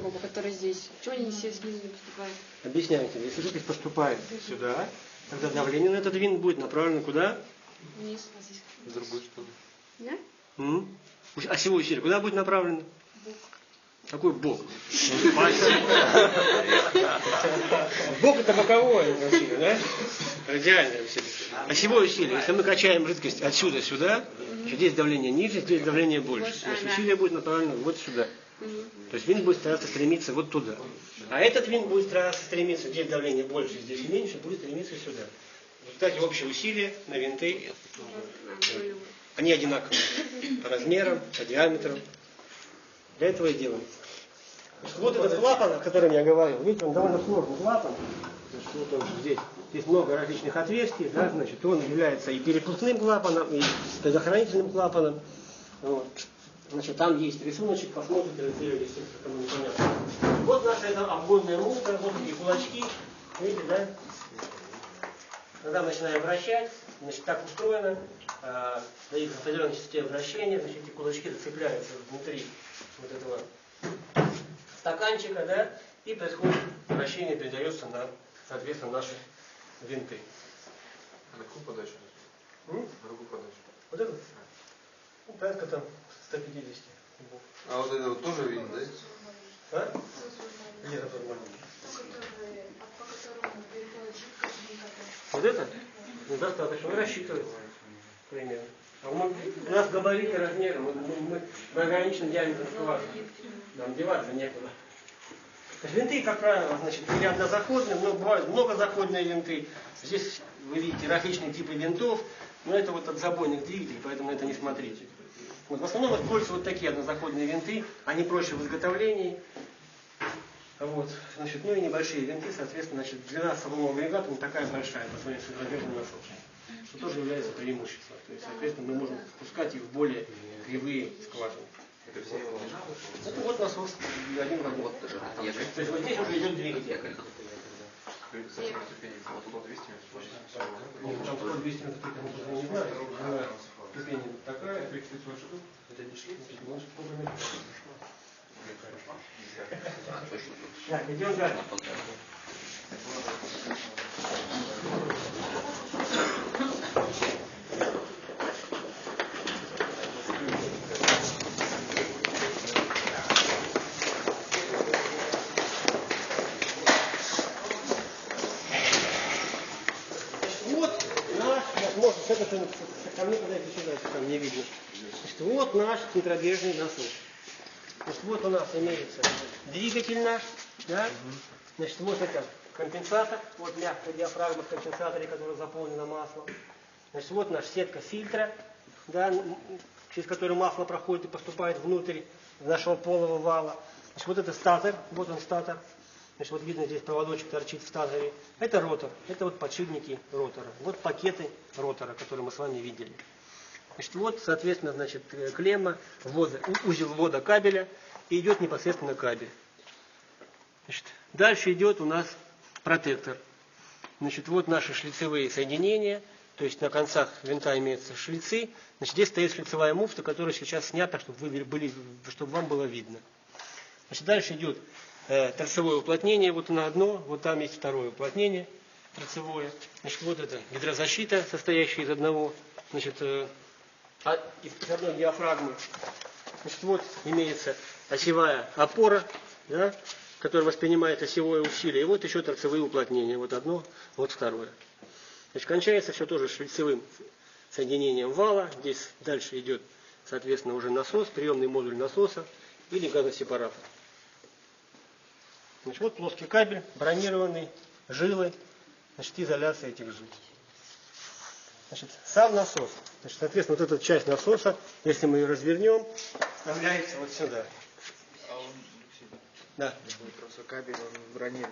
которые здесь. Почему они все снизу не поступают? Объясняю тебе. Если жидкость поступает сюда, тогда давление на этот винт будет направлено куда? Вниз. В другую сторону. Да? Осевое усилие куда будет направлено? Бок. Какой бок? Бок это боковое усилие, да? Радиальное усилие. Осевое усилие. Если мы качаем жидкость отсюда сюда, здесь давление ниже, здесь давление больше. Значит, усилие будет направлено вот сюда. То есть винт будет стараться стремиться вот туда. А этот винт будет стараться стремиться, здесь давление больше, здесь меньше, будет стремиться сюда. В результате общее усилие на винты, они одинаковые по размерам, по диаметру. Для этого и делается. Вот этот клапан, о котором я говорил, видите, он довольно сложный клапан. Значит, вот он здесь много различных отверстий, да, значит, он является и перепускным клапаном, и предохранительным клапаном. Вот. Значит, там есть рисуночек, посмотрите, разделились, кому непонятно. Вот наша эта обгонная муфта, вот такие кулачки, видите, да? Когда мы начинаем вращать, значит, так устроено, на их определенной частоте вращения, значит, эти кулачки зацепляются внутри вот этого стаканчика, да, и происходит вращение, передается на, соответственно, наши винты. На какую подачу? На какую подачу? Вот это? Ну, порядка там 150 кубов. А вот это вот тоже винт, да? А? Где это нормально? Вот это? Ну, достаточно. Он рассчитывается. Примерно. А у нас габариты размеры, мы ограничены диаметром скважины. Нам деваться некуда. То есть винты, как правило, значит, или однозаходные, но бывают многозаходные винты. Здесь вы видите различные типы винтов, но это вот от забойных двигателей, поэтому на это не смотрите. Вот, в основном используются вот такие однозаходные винты, они проще в изготовлении. Вот, значит, ну и небольшие винты, соответственно, значит, длина самого агрегата не такая большая по сравнению с центробежным насосом, что тоже является преимуществом. То есть, соответственно, мы можем спускать их в более кривые скважины. Это все его. Это вот насос, один вагон. То есть вот здесь уже идет двигатель. Совсем ступени. Вот тут 200 метров. Нет, там 100-200 метров, я не знаю. Ступень такая. Это не шли? Так, идем дальше. Вот наш, можно с этой стороны, ко мне подойти сюда, если там не видно. Значит, вот наш центробежный насос. Значит, вот у нас имеется двигатель наш, да? Значит, вот это компенсатор, вот мягкая диафрагма в компенсаторе, которая заполнена маслом. Значит, вот наша сетка фильтра, да, через которую масло проходит и поступает внутрь нашего полого вала. Значит, вот это статор, вот он статор. Значит, вот видно, здесь проводочек торчит в статоре. Это ротор, это вот подшипники ротора. Вот пакеты ротора, которые мы с вами видели. Значит, вот, соответственно, значит, клемма, узел ввода кабеля, и идет непосредственно кабель. Значит, дальше идет у нас протектор. Значит, вот наши шлицевые соединения, то есть на концах винта имеются шлицы. Значит, здесь стоит шлицевая муфта, которая сейчас снята, чтобы вам было видно. Значит, дальше идет торцевое уплотнение, вот на одно, вот там есть второе уплотнение торцевое. Значит, вот это гидрозащита, состоящая из одного, значит, из одной диафрагмы. Значит, вот имеется осевая опора, да, которая воспринимает осевое усилие. И вот еще торцевые уплотнения. Вот одно, вот второе. Значит, кончается все тоже шлицевым соединением вала. Здесь дальше идет, соответственно, уже насос, приемный модуль насоса или газосепаратор. Значит, вот плоский кабель, бронированный, жилы, значит, изоляция этих жил. Значит, сам насос. Значит, соответственно, вот эта часть насоса, если мы ее развернем, вставляется вот сюда. Да. Просто кабель, он бронирован,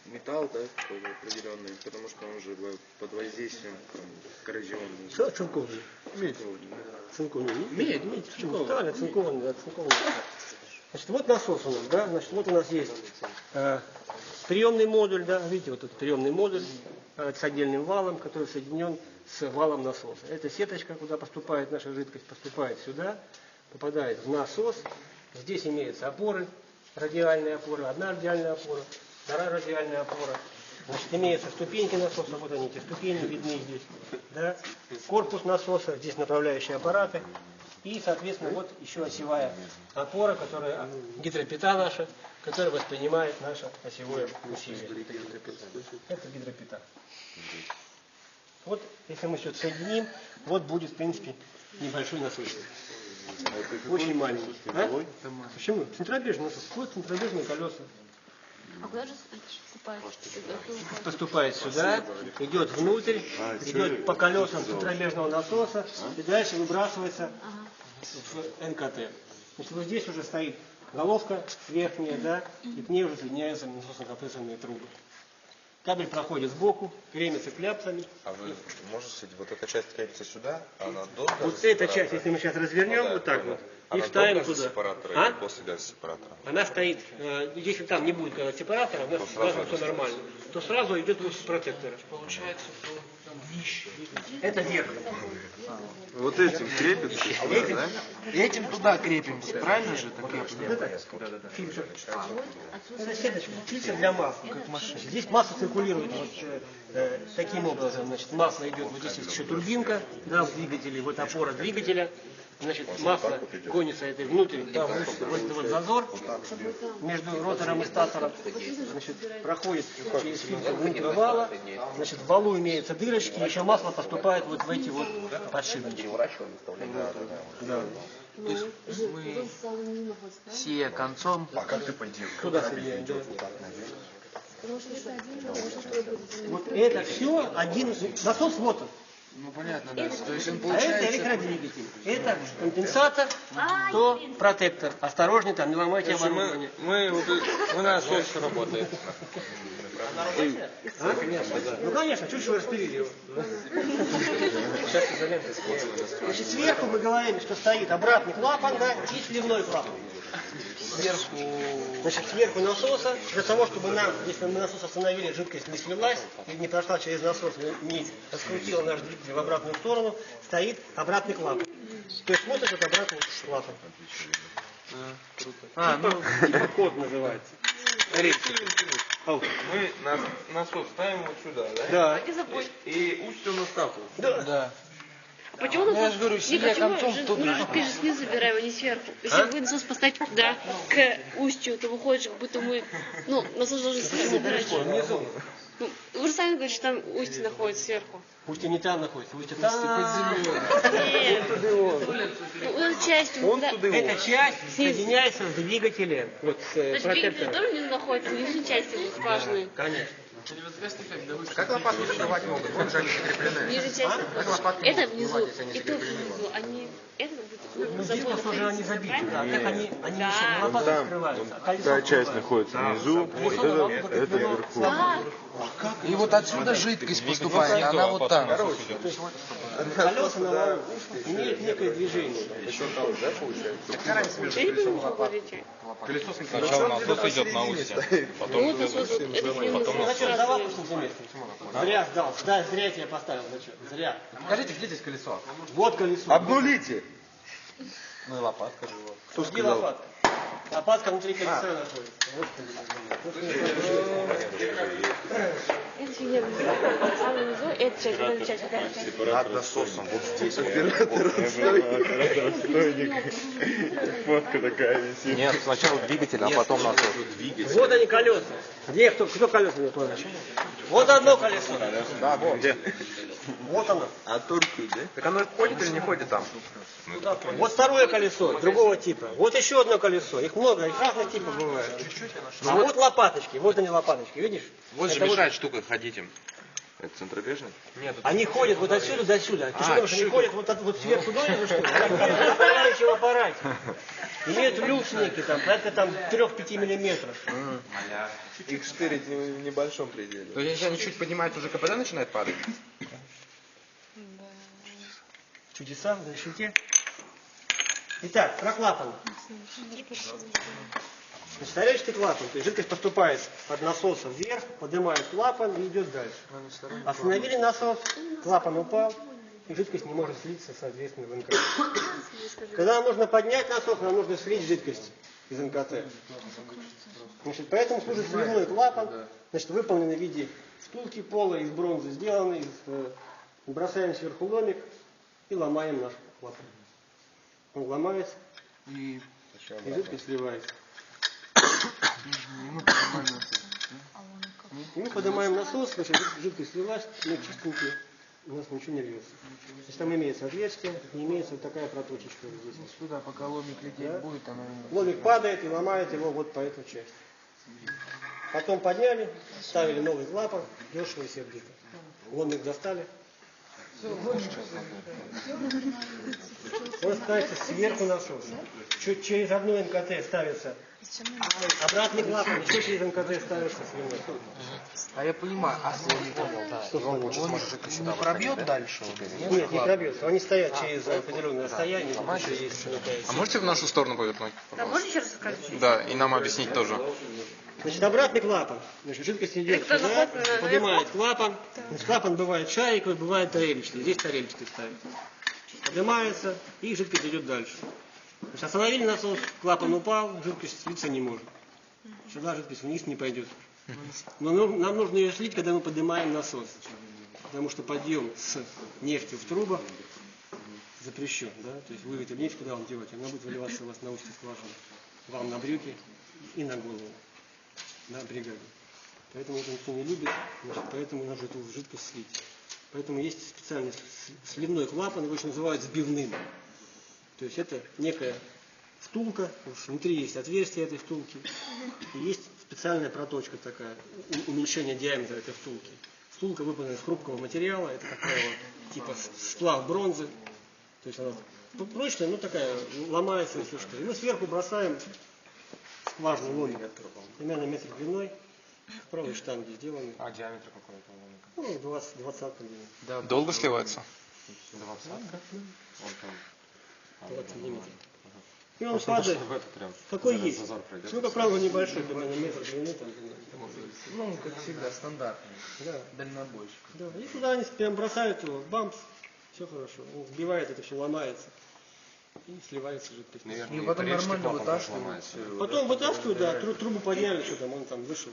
металл, да, какой-то определенный, потому что он же под воздействием коррозионный. Что цинковый? Медь. Цинковый. Медь. Почему? Да, цинковый, да, цинковый. Значит, вот насос у нас, да, значит, вот у нас есть приемный модуль, да, видите, вот этот приемный модуль с отдельным валом, который соединен с валом насоса. Это сеточка, куда поступает наша жидкость, поступает сюда, попадает в насос. Здесь имеются опоры, радиальная опора, одна радиальная опора, вторая радиальная опора. Значит, имеются ступеньки насоса, вот они, эти ступени видны здесь. Да? Корпус насоса, здесь направляющие аппараты. И, соответственно, вот еще осевая опора, которая гидропита наша, которая воспринимает наше осевое усилие. Это гидропита. Вот, если мы все это соединим, вот будет, в принципе, небольшой насос. Очень маленький. А? Почему? Центробежный насос. Вот центробежные колеса. А куда же поступает? Поступает сюда, идет внутрь, идет по колесам центробежного насоса и дальше выбрасывается в НКТ. Значит, вот здесь уже стоит головка верхняя, да, и к ней уже соединяются насосно-компрессорные трубы. Кабель проходит сбоку, кремится кляпсами. А вы можете, вот эта часть крепится сюда, она до Вот эта часть, если мы сейчас развернем, вот так вот, и вставим туда. Сепаратора или после газосепаратора? Она стоит, если там не будет газосепаратора, у нас сразу все нормально, то сразу идет луч протектора. Получается, что днище. Это зеркало. Вот этим крепится, да? Этим туда крепимся, правильно же? Так я понимаю. Фильтр. Это сеточка, фильтр для масла. Как машина. Здесь масло циркулирует вот, таким образом. Значит, масло идет, вот здесь есть еще турбинка, да, в двигателе, вот опора двигателя. Значит, масло гонится этой внутрь, там вот зазор между ротором и статором. Значит, проходит через фильтр внутрь вала. Значит, в валу имеются дырочки, еще масло поступает вот в эти вот подшипники. Да. То есть мы сея концом. А как ты пойдешь? Туда соединяем, да. Вот это все один насос, вот он. Ну понятно, да. То есть он А это получается. электродвигатель. Это компенсатор, то протектор. Осторожней там, не ломайте оборудование. Мы насос работает. А? Ну конечно, чуть вы распилили его. Значит, сверху мы говорим, что стоит обратный клапан, да, и сливной клапан. Сверху насоса, для того, чтобы нам, если мы насос остановили, жидкость не слилась, и не прошла через насос, не раскрутила наш двигатель в обратную сторону, стоит обратный клапан. То есть вот этот обратный клапан. Типа код называется. Мы насос ставим вот сюда, да? Да. И устью на стапу. Да. А почему насос? Я же говорю, сидя концом тут. Мы же снизу забираем, а не сверху. Если вы насос поставить туда, к устью, то выходит, как будто мы... Ну, насос должен снизу забирать. Внизу. Ну, вы же сами говорите, что там устье находится сверху. Устье не там находится, устье там. Нет. Ну, эта часть... Эта часть соединяется с двигателем. Вот с Значит, двигатель протектором. тоже внизу находится, внизу части будут скважины. Конечно. Как лопатки закрывать могут? Вот же они закреплены. Ниже часть. Как лопатки Это могут внизу, закрывать, если они и то закреплены? внизу. Они... Это будет Ну, здесь просто уже они забиты, правильно? да. Так они Да. еще на лопатах открываются. А колесо Та часть открывается. находится внизу, вот это вверху. Да. И вот отсюда жидкость поступает, а она вот там. Колеса на валу имеют некое движение. Я не понимаю, что вы говорите. Сначала насос идет на устье, потом Вот насос, это Ну, зачем за вакуум заметил? Зря сдал. Да, зря я тебе поставил. Зачем? Зря. Покажите, где здесь колесо? Вот колесо. Обнулите! Ну и лопатка же вот. Где лопатка? Лопатка внутри колеса находится. Вот Это фигня внизу. Самый внизу, эта часть, вот эта часть, вот эта часть. Над насосом, вот здесь. Фотка такая висит. Нет, сначала двигатель, а потом насос. Вот они колеса. Где кто колеса не понял? Вот одно колесо. Да, вот. Где? Вот оно. А турку, да? Так оно ходит или не ходит там? Вот второе колесо, другого типа. Вот еще одно колесо. Их много, их разных типов бывает. А вот лопаточки, вот они лопаточки, видишь? Вот же Это мешает штука ходить им. Это центробежный? Нет, Они ходят вот отсюда до сюда. Ты что думаешь, они ходят вот сверху донизу, что ли? Они ходят в управляющем аппарате. Имеют люкс некий, там, порядка там 3-5 миллиметров. Их штырить в небольшом пределе. То есть если они чуть поднимают, уже КПД начинает падать? Чудеса в нищете. Итак, про клапан. Вторичный клапан, то есть жидкость поступает от насоса вверх, поднимает клапан и идет дальше. Остановили насос, клапан упал, и жидкость не может слиться, соответственно, в НК. Когда нам нужно поднять насос, нам нужно слить жидкость. из НКТ. Значит, поэтому служит сливной клапан, значит, выполненный в виде втулки пола, из бронзы сделанный, бросаем сверху ломик и ломаем наш клапан. Он ломается, и жидкость сливается. И мы поднимаем насос, значит, жидкость слилась, мы чистенькие, у нас ничего не льется. То есть там имеется отверстие, не имеется вот такая проточечка вот здесь. Сюда, пока ломик лететь Да. будет, она... Ломик падает и ломает его вот по этой части. Потом подняли, ставили новый клапан, дешево и сердито. Ломик достали. Он ставится сверху насоса. Чуть через одну НКТ ставится обратный клапан, еще через НКТ ставится сливной. А я понимаю, а Что он не пробьет дальше? Нет, не пробьется. Они стоят через определенное расстояние. Еще есть такая А можете в нашу сторону повернуть? А можно еще раз сказать? Да, и нам объяснить тоже. Значит, обратный клапан. Значит, жидкость идет Это сюда, находка, поднимает клапан. Значит, клапан бывает шариковый, бывает тарелочный. Здесь тарелочный ставится. Поднимается, и жидкость идет дальше. Значит, остановили насос, клапан упал, жидкость слиться не может. Сюда жидкость вниз не пойдет. Но нам нужно ее слить, когда мы поднимаем насос. Потому что подъем с нефтью в трубах запрещен. Да? То есть вы эту нефть, куда вам девать? Она будет выливаться у вас на устье скважины. Вам на брюки и на голову. На бригаде. Поэтому это никто не любит, значит, поэтому нужно эту жидкость слить. Поэтому есть специальный сливной клапан, его еще называют сбивным. То есть это некая втулка, внутри есть отверстие этой втулки, и есть специальная проточка такая, уменьшение диаметра этой втулки. Втулка выполнена из хрупкого материала, это, как правило, типа сплав бронзы, то есть она прочная, но такая, ломается и все что. И мы сверху бросаем скважину ломик, примерно метр длиной, в правой штанге сделаны. А диаметр какой это ломика? Ну, 20 длины. Долго сливается? 20-ка? Он там... 20 сантиметров. И он падает. В этот прям Какой есть. зазор пройдет. Ну, как правило, небольшой, примерно метр длины. Там, Ну, как всегда, стандартный. да. Дальнобойщик. Да. И туда они прям бросают его, бамс, все хорошо. Он сбивает это все, ломается. И сливается жидкость. Наверное, И потом порежьте нормально клапан, вытаскивают. сломается. Потом вытаскивают, да, трубу подняли, что там, он там вышел.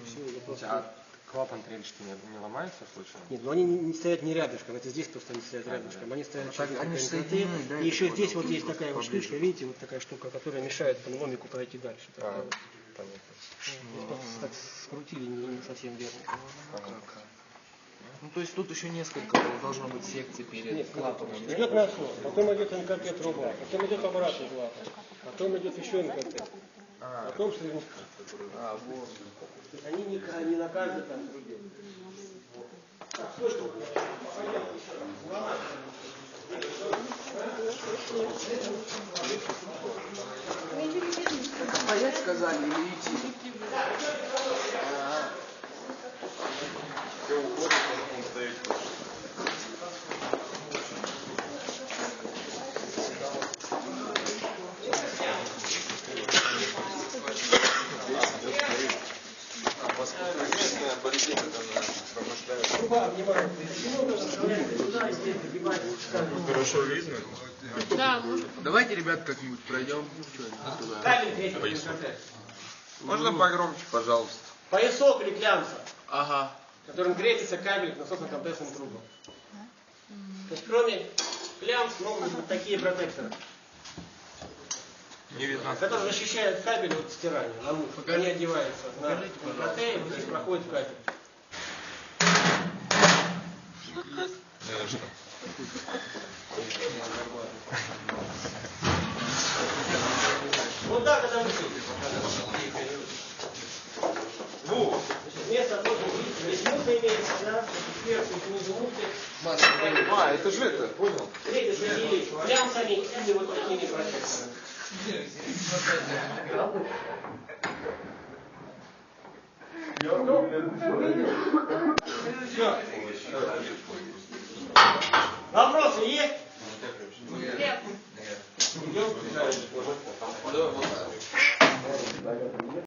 Все, уже просто... А клапан трельчатый не ломается случайно? Нет, ну они не стоят не рядышком, это здесь просто они стоят рядышком. Они стоят так через они НКТ. соединены, да, И еще это здесь понял. вот есть такая вот штучка, видите, вот такая штука, которая мешает этому ломику пройти дальше. Такая вот. Здесь просто так скрутили не совсем верно. Ну, то есть тут еще несколько должно быть секций перед Нет, клапаном. идет насос, потом идет НКТ труба, потом идет обратный клапан, потом идет еще НКТ, потом сливной. Вот. То есть они не на каждой там трубе. Так, слушай, пойдем еще раз. Ломать. Стоять сказали или идти? Хорошо видно? Да, можно. Давайте, ребят, как-нибудь пройдем. Кабель третий НКТ. Можно погромче, пожалуйста? Поясок или клямса, Ага. которым крепится кабель к насосно-компрессным трубам. То есть кроме клямс могут быть такие протекторы, Не видно. которые защищают кабель от стирания. Они одеваются на НКТ, и вот здесь проходит кабель. Вот так это выглядит. Место тоже здесь муфта имеется, да? Сверху и снизу муфты. А, это же это, понял. Третье следили клямсами или вот такими протекторами. Все. Вопросы есть?